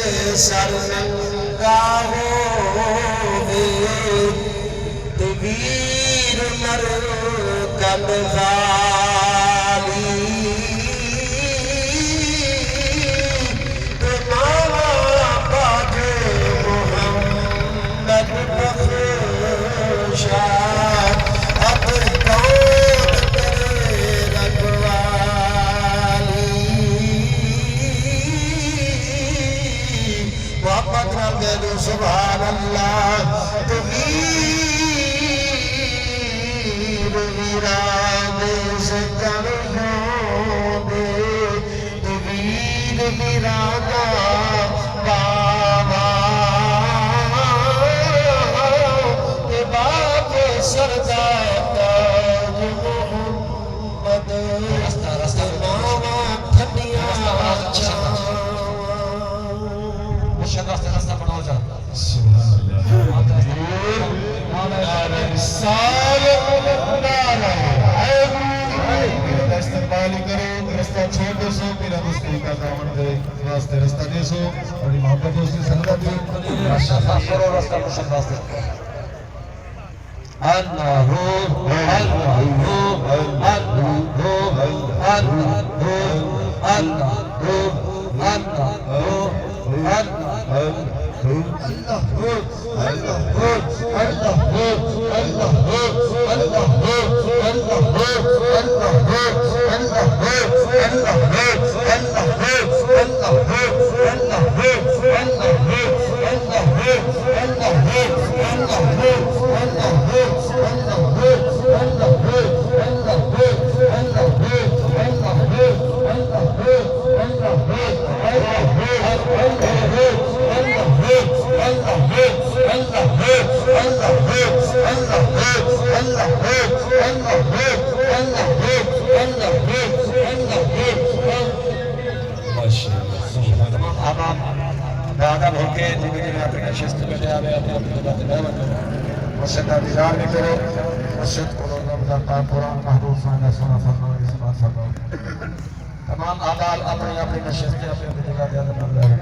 सरनंगा होवे ते वीर नर कलगाली ते मावा बाजे मोहम्मद बख्शा अब कौन तेरे रखवाली मोहम्मद नाम दे दो सुभान अल्लाह तो वीर वीराने से कर दे तो वीर वीराना बाबा के बाप सरदार ताज मोहम्मद रास्ता मामा ठंडिया रास्ता बनाओ जा इस्तेमाल करो रास्ता छोड़ दो सो मेरा दोस्ती का दामन दे रास्ते रास्ता दे सो बड़ी मोहब्बत दोस्ती संगत दे माशाअल्लाह करो रास्ता मुशक रास्ते अल्लाह हो अल्लाह हो अल्लाह हो अल्लाह हो अल्लाह हो अल्लाह हो तमाम आदाल अपनी अपनी नशिस्तें अपनी जगह